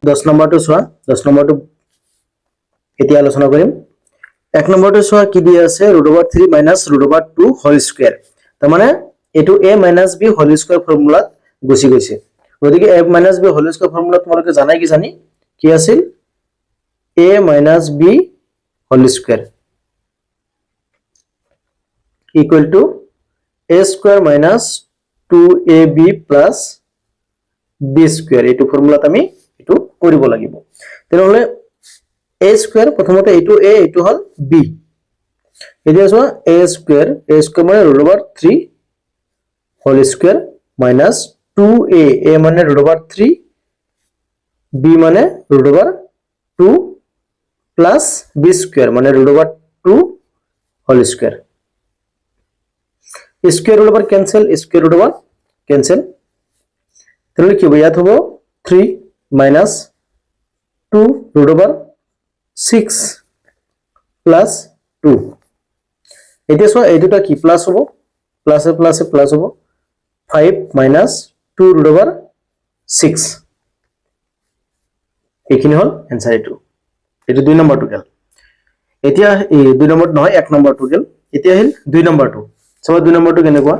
10 নম্বৰটো চোৱা 10 নম্বৰটো এতিয়া আলোচনা কৰিম 1 নম্বৰটো চোৱা কি দিয়া আছে √3 - √2 হোল স্কয়াৰ তাৰ মানে এটো a - b হোল স্কয়াৰ ফৰ্মুলাত গুছি গৈছে গতিকে a - b whole square formula তোমালোকে জানাই কি জানি কি আছিল a - b whole square equal to a square minus 2ab plus b square এইটো ফর্মুলাত আমি এটো কৰিব লাগিব তেনেহলে a square প্ৰথমতে এইটো a এইটো হল b এতিয়া চোৱা a square মানে √3 whole square minus 2a a মানে √3 b মানে √2 plus b square মানে √2 whole square square root over cancel square root over cancel তাহলে কি হবে ইয়াত হবে 3 minus 2 root over 6 plus 2 এটা সো এই দুটা কি প্লাস হবে প্লাসে প্লাসে প্লাস হবে 5 minus 2 root over 6 এইখিনি হল आंसर এটা 2 নম্বৰ টুকেল এতিয়া এই 2 নম্বৰ নহয় 1 নম্বৰ টুকেল এতিয়া আহিল 2 নম্বৰটো সব 2 নম্বৰটো কেনেকুৱা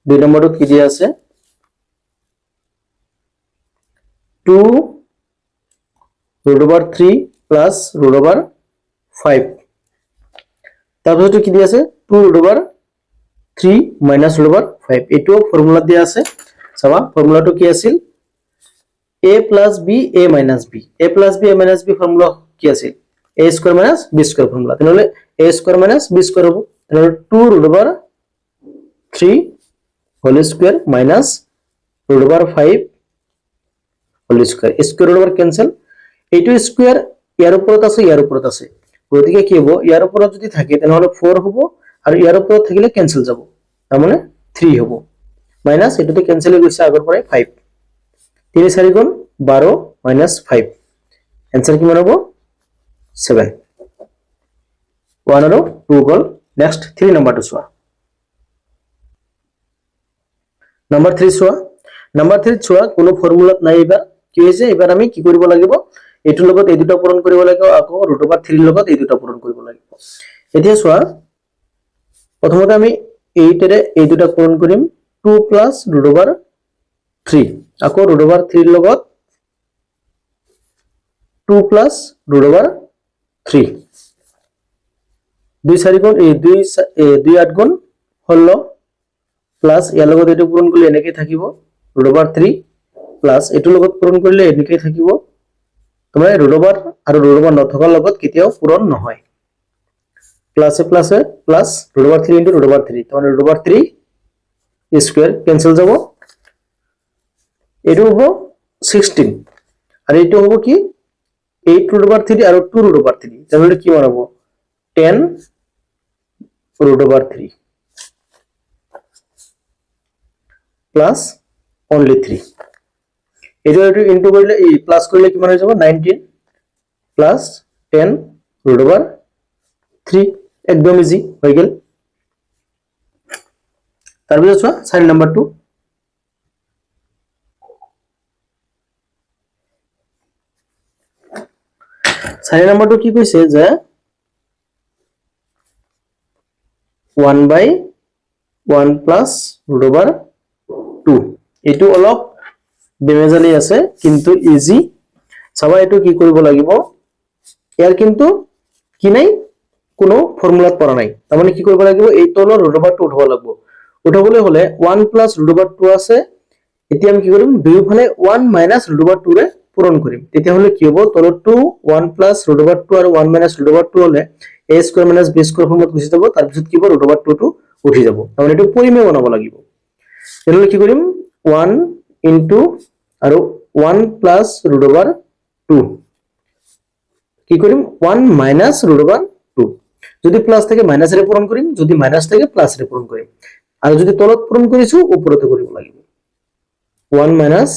দুই নম্বরত কি দিয়া আছে 2 √3 plus √5 তারপরে কি দিয়া আছে 2 √3 minus √5 এটো ফর্মুলা দিয়া আছে চাবা ফর্মুলাটো কি আছিল a plus b a minus b a plus b a minus b formula কি আছিল a square minus b square formula তাহলে a square minus b square হবে তাহলে 2 √3 whole square minus √5 whole square square root over cancel এইটো square ইয়ার উপরত আছে গতিকে কি হ'ব ইয়ার উপরত যদি থাকে তাহলে 4 হ'ব আর ইয়ার উপরত থাকিলে ক্যান্সেল যাব তার মানে 3 হ'ব মাইনাস এটাতে ক্যান্সেল হয়ে গেছে আগৰ পৰাই 5 3 4 গুণ 12 minus 5 आंसर কিমান হ'ব 7 1 আৰু 2 গল নেক্সট 3 নম্বৰটো চোৱা নাম্বাৰ 3 চোৱা নাম্বাৰ 3 চোৱা কোনো ফৰ্মুলাত নাই এবাৰ কি হৈছে এবাৰ আমি কি কৰিব লাগিব এটো লগত এই দুটা পূৰণ কৰিব লাগিব আকৌ √3 লগত এই দুটা পূৰণ কৰিব লাগিব এতিয়া চোৱা প্ৰথমতে আমি 8 এৰে এই দুটা পূৰণ কৰিম 2 plus √3 আকৌ √3 লগত 2 plus √3 2 4 গুণ 2 8 গুণ 16 প্লাস ইয়াৰ লগত এটো পূৰণ কৰিলে এনেকৈ থাকিব √3 প্লাস এটো লগত পূৰণ কৰিলে এনেকৈ থাকিব তোমাৰ √3 আৰু √3 নথকাৰ লগত কেতিয়াও পূৰণ নহয় প্লাসে প্লাসে প্লাস √3 * √3 তোমাৰ √3 স্কয়ার ক্যান্সেল যাব এটো হ'ব 16 আর এটো হ'ব কি 8 √3 আর 2 √3 তাহলে কি মান হবে 10 √3 plus only 3 এটা একটু ইনটু করলে এই প্লাস করলে কি মান হয়ে যাবে 19 plus 10 √3 একদম ইজি হয়ে গেল তারপরে চোৱা 4 নাম্বার 2 4 নাম্বার 2 কি কইছে যে 1/1 plus √2 এটো অলপ বেমেজালি আছে কিন্তু ইজি চাবা এটো কি কৰিব লাগিব ইয়াৰ কিন্তু কি নাই কোনো ফৰ্মুলাত পৰা নাই তাৰ মানে কি কৰিব লাগিব এই তলৰ √2 উঠাব লাগিব উঠাবলৈ হলে 1 plus √2 আছে এতিয়া আমি কি কৰিম দুইফালে 1 minus √2 ৰে পূৰণ কৰিম তেতিয়া হলে কি হ'ব তলৰটো 1 plus √2 আৰু 1 minus √2 হলে a square minus b square ফৰ্মত গুছি যাব তাৰ পিছত কি হ'ব √2 টো উঠি যাব তাৰমানে এটো পৰিমেয় বনাব লাগিব তেনে কি কৰিম 1 into আৰু 1 plus √2 কি কৰিম 1 minus √2 যদি প্লাস থেকে মাইনাস রে পূরণ করিম যদি মাইনাস থেকে প্লাস রে পূরণ করিম আর যদি তলত পূরণ করিছো উপরতে করিব লাগিব 1 minus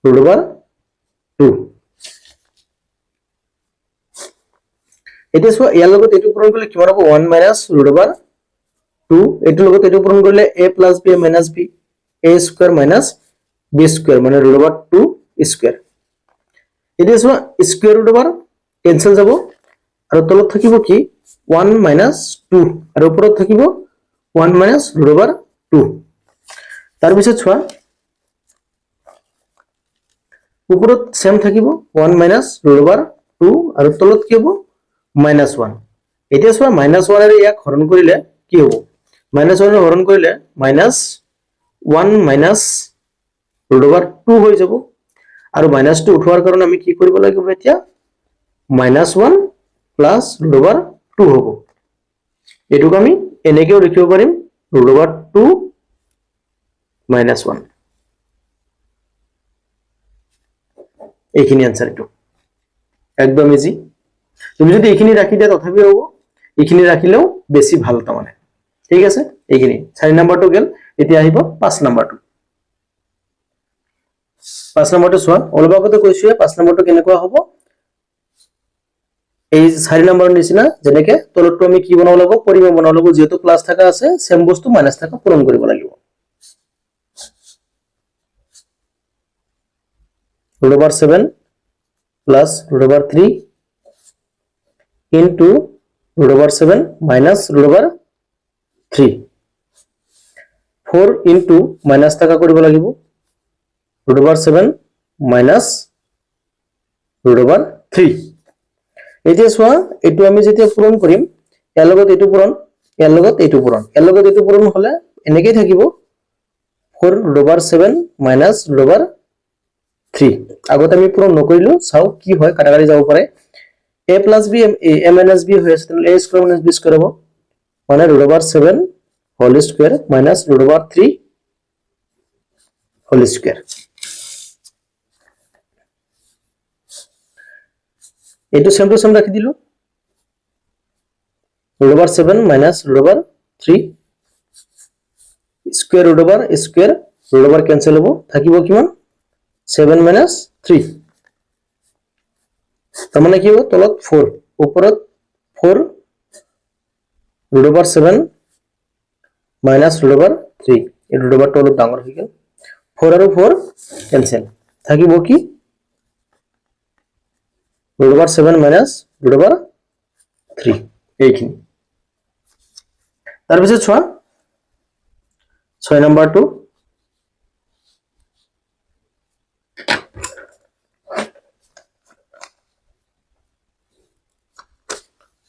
√2 এটা সো ইয়াৰ লগত এটো পূৰণ কৰিলে কিমান হ'ব 1 minus √2 2 এটো লগত এটো পূৰণ কৰিলে a plus b minus b a square minus b square মানে root over 2 square এতিয়া চোৱা square root over cancel যাব আৰু তলত থাকিব কি 1 minus 2 আৰু ওপৰত থাকিব 1 minus root over 2 তাৰ পিছত চোৱা ওপৰত সেম থাকিব 1 minus root over 2 আৰু তলত কি হ'ব minus 1 এতিয়া চোৱা minus 1 এৰে ইয়াক হৰণ কৰিলে কি হ'ব minus 1 এৰে হৰণ কৰিলে minus 1 minus root over 2 হৈ যাব আৰু minus 2 উঠোৱাৰ কাৰণে আমি কি কৰিব লাগিব এতিয়া minus 1 plus root over 2 হ'ব এটুক আমি এনেকেও লিখিব পাৰিম root over 2 minus 1 এইখিনি आंसर এটো একদম ইজি তুমি যদি এইখিনি রাখি দিয়া তথাপি হ'ব এইখিনি রাখিলেও বেশি ভালো তা মানে ঠিক আছে এইখিনি 4 নাম্বাৰটো গেল এতিয়া আহিব 5 নাম্বাৰটো 5 নাম্বাৰটো চোৱা অলপ আগতে কৈছো 5 নাম্বাৰটো কেনেকুৱা হ'ব এই 4 নাম্বাৰৰ নিচিনা যেনেকে তলটো আমি কি বনাব লাগিব পৰিমাণ বনাব লাগিব যেহেতু প্লাস থাকা আছে সেম বস্তু মাইনাস থাকা পূৰণ কৰিব লাগিব root over 7 plus root over 3 into root over 7 minus root over 3 4 into minus থাকা কৰিব লাগিব root over 7 minus root over 3 এতিয়া চোৱা এটো আমি যেতিয়া পূৰণ কৰিম ইয়াৰ লগত এটো পূৰণ ইয়াৰ লগত এটো পূৰণ ইয়াৰ লগত এটো পূৰণ হলে এনেকৈ থাকিব 4 root over 7 minus root over 3 আগত আমি পূৰণ নকৰিলো চাও কি হয় কাটাকাটি যাব পাৰে a plus b a minus b হৈ আছে তাহলে a square minus b square হ'ব মানে root over 7 whole square minus root over 3 whole square এটো সেম টু সেম রাখি দিলো root over 7 minus root over 3 square root over cancel হ'ব থাকিব কিমান 7 minus 3 তাৰ মানে কি হ'ব তলত 4 ওপৰত 4 root over 7 minus root over 3 এই root over তলত ডাঙৰ হৈ গেল 4 আৰু 4 cancel থাকিব কি root over 7 minus root over 3 এইখিনি তাৰ পিছত চোৱা 6 নাম্বাৰটো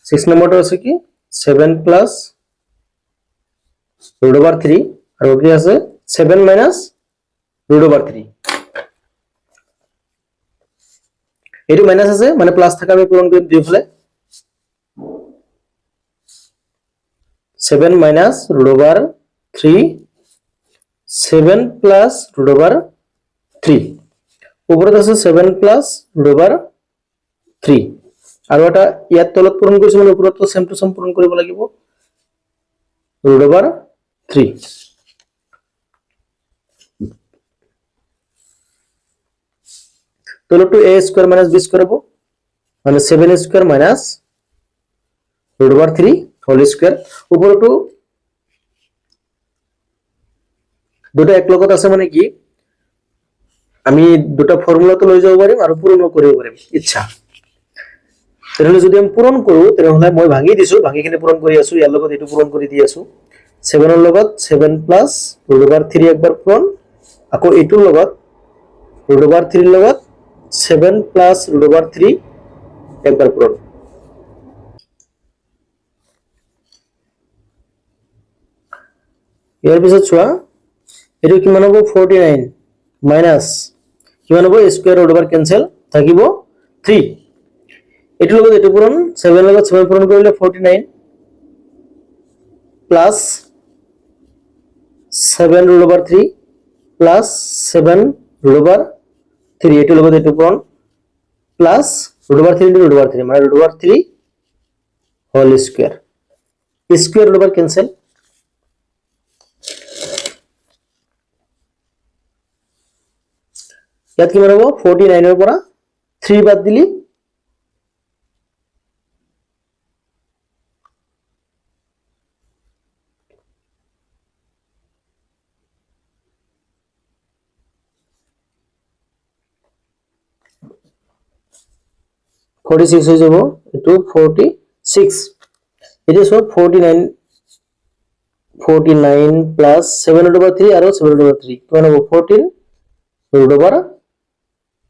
6 নম্বৰটো আছে কি 7 plus root over 3 আৰু কি আছে 7 minus root over 3 এটো মাইনাস আছে মানে প্লাস থাকা আমি পূরণ কৰি দিফলে 7 minus root over 3 7 plus root over 3 ওপৰত আছে 7 plus root over 3 আৰু এটা ইয়াত তলত পূৰণ কৰিছো মানে ওপৰত তো সেম টু সেম পূৰণ কৰিব লাগিব root over 3 তলটো a square minus b square হ'ব মানে 7 square minus root over 3 whole square ওপৰটো দুটো এক লগত আছে মানে কি আমি দুটো ফৰ্মুলা তো লৈ যাব পাৰিম আৰু পূৰণ কৰিব পাৰিম ইচ্ছা তেনে যদি আমি পূৰণ কৰো তেনে মই ভাঙি দিছো ভাঙিখিনি পূৰণ কৰি আছো ইয়াৰ লগত এটো পূৰণ কৰি দি আছো 7 ৰ লগত 7 plus root over 3 একবাৰ পূৰণ আকৌ এটোৰ লগত root over 3 ৰ লগত 7 plus root over 3 একবাৰ পূৰণ ইয়াৰ পিছত চোৱা এটো কিমান হ'ব 49 minus কিমান হ'ব স্কয়াৰ root over cancel থাকিব 3 এটোৰ লগত এটো পূৰণ 7 লগত 7 পূৰণ কৰিলে 49 plus 7 root over 3 plus 7 root over 3 এটোৰ লগত এটো পূৰণ plus root over 3 into root over 3 মানে root over 3 whole square root over cancel ইয়াত কিমান হ'ব 49 ৰ পৰা 3 বাদ দিলি 49 46 হৈ যাব এটো 46 এতিয়া সব 49 plus 7 root over 3 আৰু 7 root over 3 কিমান হ'ব 14 root over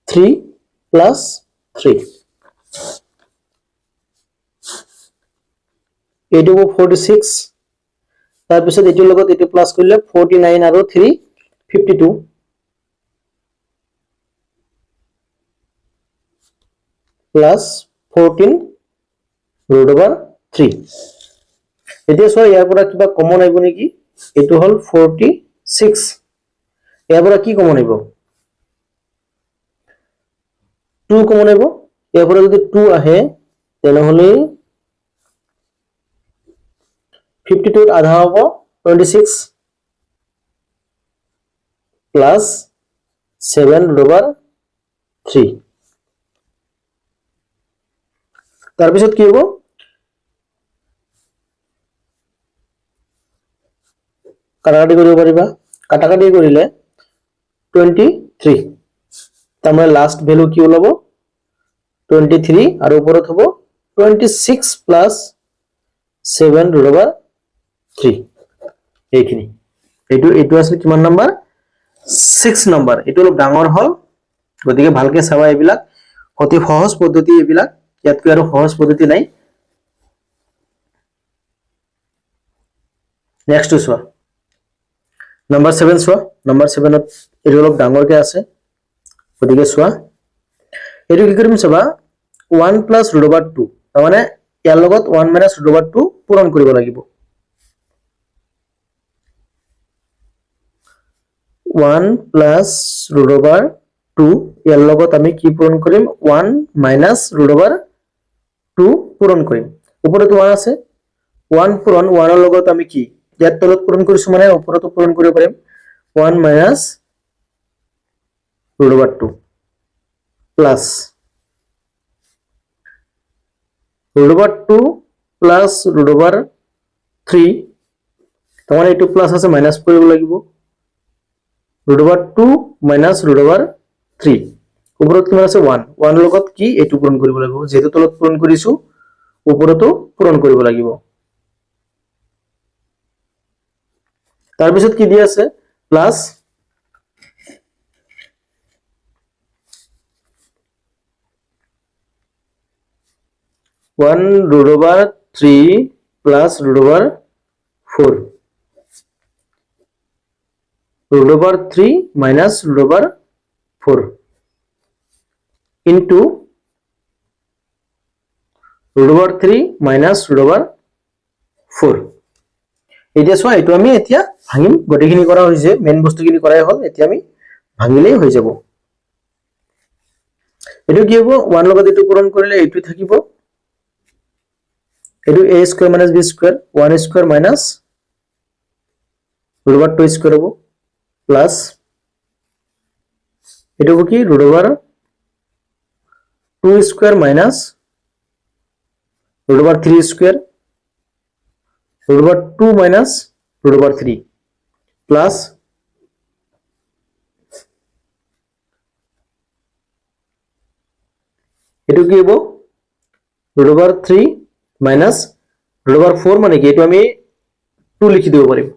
3 plus 3 এইটো হ'ব 46 তাৰ পিছত এটোৰ লগত এটো প্লাস কৰিলে 49 আৰু 3 52 plus 14 root over 3 এতিয়া সো ইয়াৰ পৰা কিবা কমন আহিব নেকি এটো হল 46 ইয়াৰ পৰা কি কমন আহিব 2 কমন আহিব ইয়াৰ পৰা যদি 2 আহে তেনেহলে 52 ৰ আধা হ'ব 26 plus 7 root over 3 তাৰ পিছত কি হ'ব কাটাকাটি কৰিব পাৰিবা কাটাকাটি কৰিলে 23 তাৰমানে লাষ্ট ভ্যালু কি ওলাব 23 আৰু ওপৰত হ'ব 26 plus 7 root over 3 এইখিনি এইটো আছে কিমান নাম্বার 6 নাম্বার এইটো অলপ ডাঙৰ হল গতিকে ভালকে চাবা এইবিলাক অতি সহজ পদ্ধতি এইবিলাক ইয়াতকৈ আৰু সহজ পদ্ধতি নাই নেক্সট চোৱা নাম্বাৰ 7 চোৱা নাম্বাৰ 7 ত এইটো অলপ ডাঙৰকে আছে গতিকে চোৱা এইটো কি কৰিম চাবা 1 plus root over 2 তাৰমানে ইয়াৰ লগত 1 minus root over 2 পূৰণ কৰিব লাগিব 1 plus root over 2 ইয়াৰ লগত আমি কি পূৰণ কৰিম 1 minus root over 2 পূৰণ কৰিম ওপৰত 1 আছে 1 পূৰণ 1 ৰ লগত আমি কি ইয়াত তলত পূৰণ কৰিছো মানে ওপৰতো পূৰণ কৰিব পাৰিম 1 minus root over 2 plus root over 2 plus root over 3 তোমার এইটো প্লাস আছে মাইনাস কৰিব লাগিব root over 2 minus root over 3 ওপৰত কিমান আছে 1 1 লগত কি এইটো পূৰণ কৰিব লাগিব যেহেতু তলত পূৰণ কৰিছো ওপৰতো পূৰণ কৰিব লাগিব তাৰ পিছত কি দিয়া আছে plus 1 root over 3 plus root over 4 root over 3 minus root over 4 into root over 3 minus root over 4 এতিয়া চোৱা এইটো আমি এতিয়া ভাঙিম গটেখিনি কৰা হৈছে মেইন বস্তুখিনি কৰাই হ'ল এতিয়া আমি ভাঙিলেই হৈ যাব এটো কি হ'ব 1 লগত এটো পূৰণ কৰিলে এইটো থাকিব এটো a square minus b square 1 square minus root over 2 square হ'ব plus এটো কি root over 2 square minus root over 3 square root over 2 minus root over 3 plus এটো কি হ'ব root over 3 minus root over 4 মানে কি এটো আমি 2 লিখি দিব পাৰিম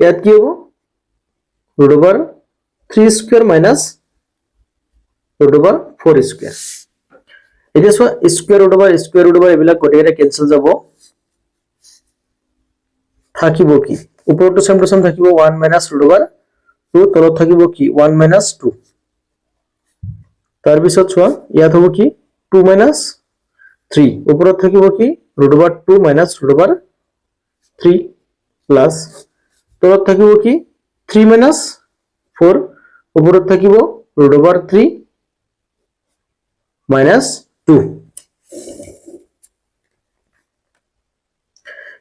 ইয়াত কি হ'ব root over 3 square minus root over 4 square এতিয়া সো square root over এবিলাক গটেইটা ক্যান্সেল যাব থাকিব কি উপৰটো সেম টু সেম থাকিব 1 minus root over 2 তলত থাকিব কি 1 minus 2 তাৰ পিছত চোৱা ইয়াত হ'ব কি 2 minus 3 উপৰত থাকিব কি root over 2 minus root over 3 plus তলত থাকিব কি 3 minus 4 উপৰত থাকিব root over 3 minus 2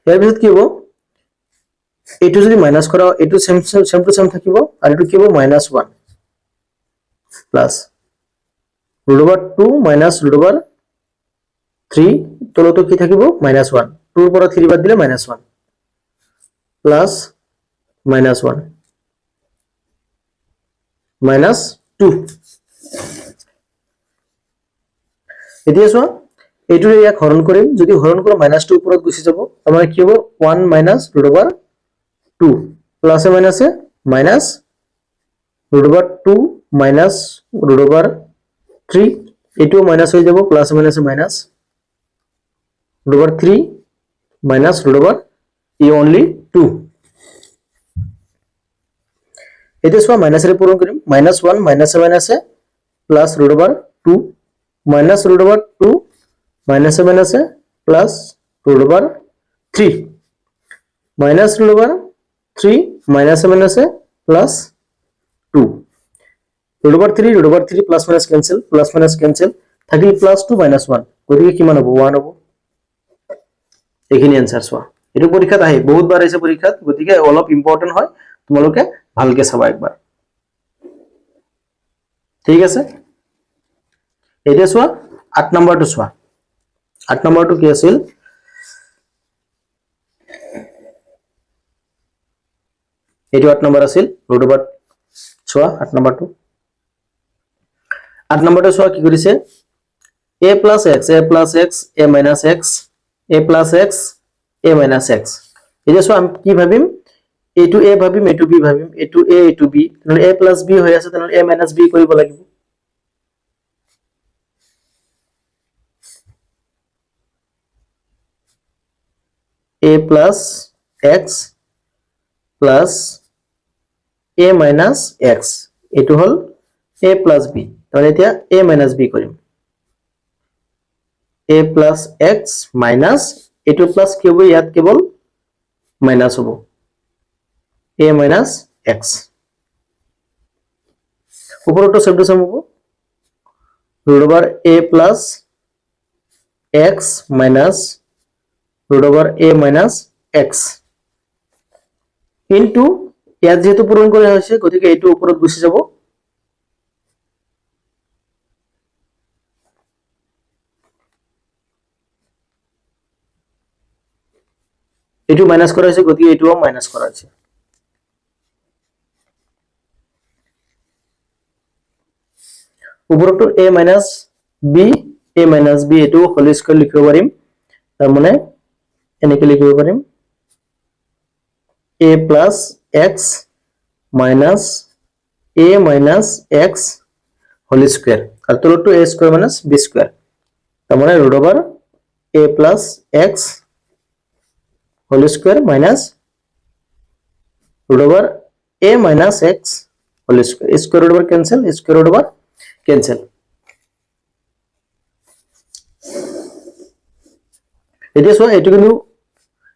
ইয়াৰ পিছত কি হ'ব এইটো যদি মাইনাস কৰা এইটো সেম টু সেম থাকিব আৰু এইটো কি হ'ব -1 plus root over 2 minus root over 3 তলতো কি থাকিব -1 2 ৰ পৰা 3 বাদ দিলে -1 প্লাস -1 -2 এতিয়া চোৱা এইটোৰে ইয়াক হৰণ কৰিম, যদি হৰণ কৰোঁ মাইনাছটো ওপৰত গুচি যাব, তাৰমানে কি হ'ব 1 মাইনাছ ৰুট অভাৰ 2 প্লাছে মাইনাছে minus root over 2 minus root over 3, এইটোও মাইনাছ হৈ যাব, প্লাছে মাইনাছে minus root over 3 minus root over only 2। এতিয়া চোৱা মাইনাছেৰে পূৰণ কৰিম, মাইনাছ 1 মাইনাছে মাইনাছে plus root over 2 minus root over 2 মাইনাছে মাইনাছে plus root over 3 minus root over 3 মাইনাছে মাইনাছে plus 2 root over 3 plus minus cancel থাকিল প্লাছ 2 মাইনাছ 1, গতিকে কিমান হ'ব 1 হ'ব। এইখিনি এনসাৰ চোৱা, এইটো পৰীক্ষাত আহে, বহুতবাৰ আহিছে পৰীক্ষাত, গতিকে অলপ ইম্পৰ্টেন্ট হয়, তোমালোকে ভালকে চাবা একবাৰ। ঠিক আছে, এতিয়া চোৱা 8 নম্বৰটো চোৱা। 8 নম্বৰটো কি আছিল, এইটো 8 নম্বৰ আছিল ৰুট অভাৰ, চোৱা 8 নম্বৰটো। 8 নম্বৰটো চোৱা কি কৰিছে, a plus x a minus x a plus x a minus x। এতিয়া চোৱা আমি কি ভাবিম, এইটো a ভাবিম, এইটো b ভাবিম, এইটো a এইটো b, তেনে a plus b হৈ আছে, তেনে a minus b কৰিব লাগিব। a plus x plus a minus x, এইটো হল a plus b, তাহলে এতিয়া a minus b কৰিম, a plus x minus এইটো প্লাস কি হ'ব, ইয়াত কেৱল মাইনাস হ'ব, a minus x, উপৰটো সেম টু সেম হ'ব, root over a plus x minus root over a minus x into ইয়াত যেহেতু পূৰণ কৰা হৈছে, গতিকে এইটো ওপৰত গুচি যাব, এইটো মাইনাস কৰা হয়েছে, গতিকে এইটোও মাইনাস কৰা হয়েছে। উপৰটো a মাইনাস b এইটো হোল স্কয়াৰ লিখিব পাৰিম, তাৰ মানে এনেকৈ লিখিব পাৰিম a plus x minus a minus x whole square, আৰ তলটো a square minus b square, তাৰ মানে root over a plus x whole square minus root over a minus x whole square, square root over cancel, square root over cancel. এতিয়া চোৱা এইটো কিন্তু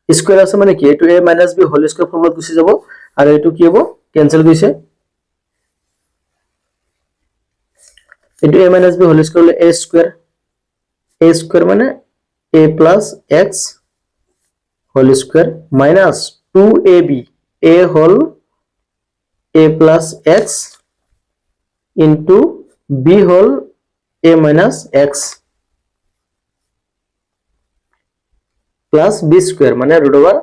square আছে, মানে কি এইটো a minus b whole square ফৰ্মুলাত গুচি যাব, আৰু এইটো কি হ'ব কেনসেল গৈছে, এইটো a minus b whole square হলে a স্কয়ার মানে a plus x whole square minus 2ab, a হল a plus x into b হল a minus x plus b square মানে root over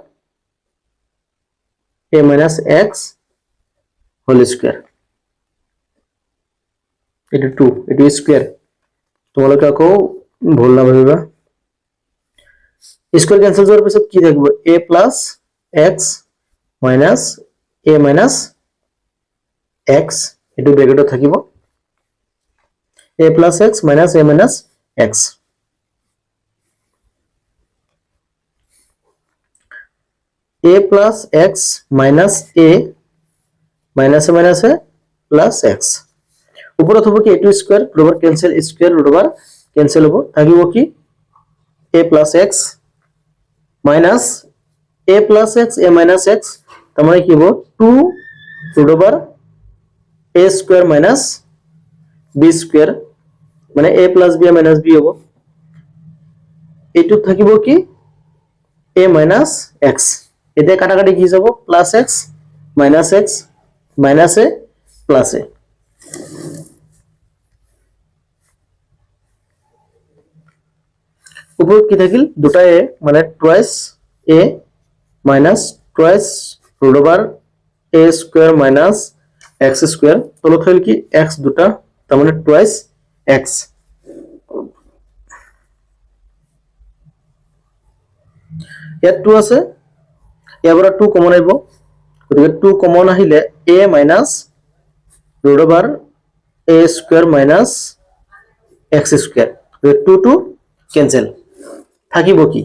a minus x whole square, এইটো 2, এইটো square, তোমালোকে আকৌ ভুল নাভাবিবা। স্কয়াৰ ক্যান্সেল হোৱাৰ পিছত কি থাকিব, a plus x minus a minus x, এইটো ব্ৰেকেটত থাকিব, a plus x minus a minus x, a plus x minus a minus a minus a plus x, উপৰত হ'ব কি এইটো square, root over cancel, square root over cancel হ'ব, থাকিব কি a plus x minus a plus x a minus x, তাৰ মানে কি হ'ব 2 root over a square minus b square, মানে a plus b minus b হ'ব, এইটো থাকিব কি a minus x, এতিয়া কাটাকাটি কি যাব, plus x minus a plus a, উপৰত কি থাকিল, দুটা a মানে twice a minus twice root over a square minus x square, তলত হ'ল কি x দুটা, তাৰ মানে টুৱাইস x, ইয়াত 2 আছে ইয়াৰ পৰা 2 কমন আহিব গতিকে 2 কমন আহিলে a minus root over a square minus x square 2 2 cancel থাকিব কি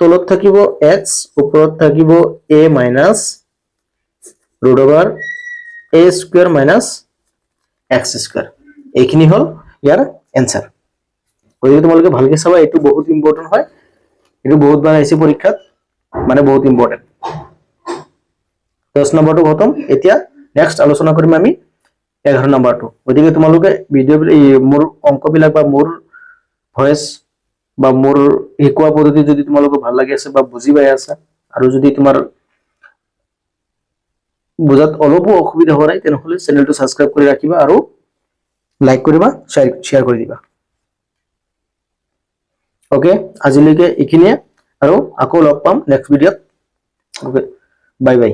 তলত থাকিব x ওপৰত থাকিব a minus root over a square minus x square এইখিনি হল ইয়াৰ এনসাৰ গতিকে তোমালোকে ভালকে চাবা এটো বহুত ইম্পৰ্টেন্ট হয় এটো বহুত বাৰ আহিছে পৰীক্ষাত মানে বহুত ইম্পৰ্টেন্ট 10 নম্বৰটো খতম এতিয়া নেক্সট আলোচনা কৰিম আমি 11 নম্বৰটো গতিকে তোমালোকে ভিডিও মোৰ অংকবিলাক বা মোৰ ভয়েস বা মোৰ শিকোৱা পদ্ধতি যদি তোমালোকে ভাল লাগি আছে বা বুজি পাই আছা আৰু যদি তোমাৰ বুজাত অলপো অসুবিধা হয় নাই তেনেহলে চেনেলটো সাবস্ক্ৰাইব কৰি ৰাখিবা আৰু লাইক কৰিবা শেয়াৰ কৰি দিবা ওকে আজিলৈকে এইখিনিয়ে আৰু আকৌ লগ পাম নেক্সট ভিডিঅ'ত ওকে বাই বাই